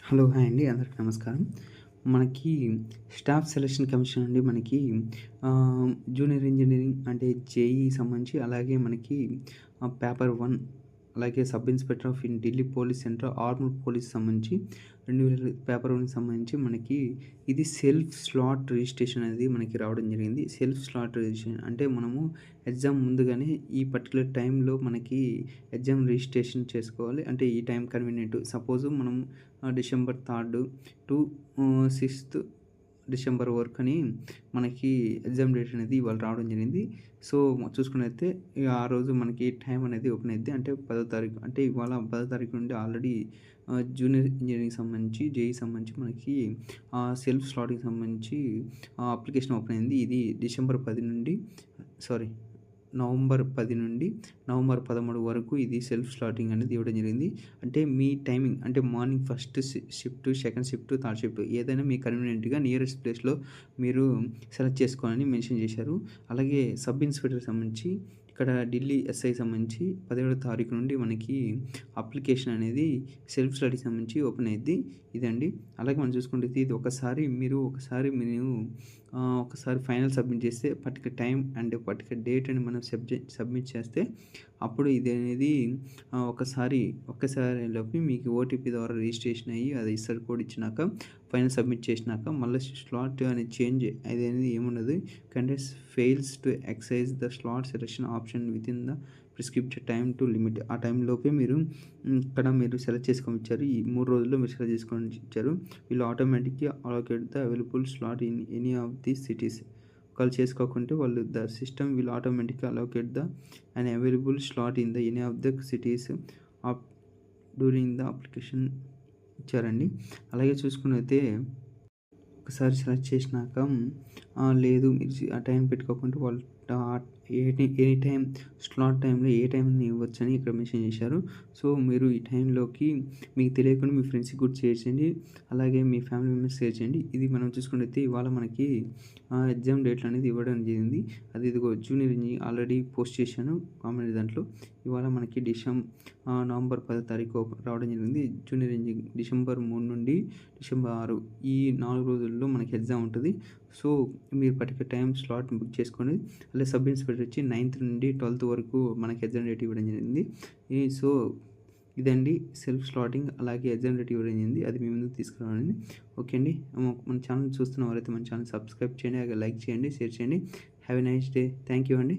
Hello! Hi అండి. అందరికి నమస్కారం. మనకి స్టాఫ్ సెలక్షన్ కమిషన్ నుండి మనకి జూనియర్ ఇంజినీరింగ్ అంటే జేఈఈ సంబంధించి అలాగే మనకి పేపర్ 1 అలాగే sub inspector of in Delhi police centre armed police సంబంధించి 2000 పేపర్ 1కి సంబంధించి మనకి ఇది సెల్ఫ్ స్లాట్ రిజిస్ట్రేషన్ అనేది మనకి రావడం జరిగింది. సెల్ఫ్ స్లాట్ రిజిస్ట్రేషన్ అంటే మనము ఎగ్జామ్ ముందుగానే ఈ పర్టిక్యులర్ టైంలో మనకి ఎగ్జామ్ రిజిస్ట్రేషన్ చేసుకోవాలి. అంటే ఈ టైం కన్వీనియంట్. సపోజ్ మనం డిసెంబర్ 3 టు 6థ్ డిసెంబర్ వరకని మనకి ఎగ్జామ్ డేట్ అనేది ఇవాళ రావడం జరిగింది. సో, చూసుకున్నట్టయితే ఇగ ఆ రోజు మనకి టైం అనేది ఓపెన్ అయిద్ది. అంటే 10వ తారీఖు అంటే ఇవాళ 10వ తారీఖు నుండి ఆల్రెడీ జూనియర్ ఇంజినీరింగ్‌కి సంబంధించి, జేఈఈ సంబంధించి మనకి సెల్ఫ్ స్లాట్‌కి సంబంధించి అప్లికేషన్ ఓపెన్ అయింది. ఇది డిసెంబర్ 10 నుండి సారీ నవంబర్ 10 నుండి నవంబర్ 13 వరకు ఇది సెల్ఫ్ స్లాటింగ్ అనేది ఇవ్వడం జరిగింది. అంటే మీ టైమింగ్ అంటే morning first shift, second shift, third shift ఏదైనా మీ కన్వీనియంట్‌గా నియరెస్ట్ ప్లేస్‌లో మీరు సెలెక్ట్ చేసుకోవాలని మెన్షన్ చేశారు. అలాగే సబ్ ఇన్స్‌పెక్టర్‌కి సంబంధించి ఇక్కడ ఢిల్లీ ఎస్ఐ సంబంధించి 17వ తారీఖు నుండి మనకి అప్లికేషన్ అనేది సెల్ఫ్ స్టడీకి సంబంధించి ఓపెన్ అయిద్ది. ఇదండి. అలాగే మనం చూసుకుంటే ఇది ఒకసారి మీరు ఒకసారి ఫైనల్ సబ్మిట్ చేస్తే particular time and particular date అని మనం సబ్మిట్ చేస్తే అప్పుడు ఇది అనేది ఒక్కసారిలోపు మీకు ఓటీపీ ద్వారా రిజిస్ట్రేషన్ అయ్యి అది ఇస్తారు కోడ్ ఇచ్చినాక ఫైనల్ సబ్మిట్ చేసినాక మళ్ళీ స్లాట్ అనేది చేంజ్ అదనేది ఏముండదు. Candidates fails to exercise the slot selection option within the prescribed time to limit. ఆ టైంలోపే మీరు ఇక్కడ మీరు సెలెక్ట్ చేసుకొని ఇచ్చారు. ఈ 3 రోజుల్లో మీరు సెలెక్ట్ చేసుకొని ఇచ్చారు. వీళ్ళు ఆటోమేటిక్‌గా allocate the available slot in any of the cities. ఒకవేళ చేసుకోకుంటే వాళ్ళు ద సిస్టమ్ విల్ ఆటోమేటిక్‌గా allocate an available slot in the any of the cities of during the application ఇచ్చారండి. అలాగే చూసుకున్నైతే ఒకసారి సెలెక్ట్ చేసినాక లేదు మీరు ఆ టైం పెట్టుకోకుంటే వాళ్ళు ఎనీ టైం స్లాట్ టైంలో ఏ టైంని ఇవ్వచ్చని ఇక్కడ మెన్షన్ చేశారు. సో, మీరు ఈ టైంలోకి మీకు తెలియకుండా మీ ఫ్రెండ్స్‌కి కూడా షేర్ చేయండి. అలాగే మీ ఫ్యామిలీ మెంబర్స్ షేర్ చేయండి. ఇది మనం చూసుకున్నట్టయితే ఇవాళ మనకి ఎగ్జామ్ డేట్లు అనేది ఇవ్వడం జరిగింది. అది ఇదిగో జూనియర్ ఇంజినీరింగ్ ఆల్రెడీ పోస్ట్ చేశాను కామెంట్ దాంట్లో. ఇవాళ మనకి నవంబర్ 10 తారీఖు రావడం జరిగింది. జూనియర్ ఇంజినీరింగ్ డిసెంబర్ 3 నుండి డిసెంబర్ 6 ఈ 4 రోజుల్లో మనకి ఎగ్జామ్ ఉంటది. సో, మీరు పర్టిక్యులర్ టైమ్ స్లాట్ బుక్ చేసుకోండి. అలాగే సబ్ ఇన్స్‌పెక్టర్ వచ్చి 9థ్ నుండి 12థ్ వరకు మనకి ఎగ్జామ్ డేట్ ఇవ్వడం జరిగింది. సో, ఇదండి సెల్ఫ్ స్లాటింగ్ అలాగే ఎగ్జామ్ డేట్ ఇవ్వడం జరిగింది. అది మీ ముందుకు తీసుకురావాలని. ఓకే అండి. మన ఛానల్ చూస్తున్న వారైతే మన ఛానల్ సబ్స్క్రైబ్ చేయండి, అలాగే లైక్ చేయండి, షేర్ చేయండి. Have a nice day. Thank you అండి.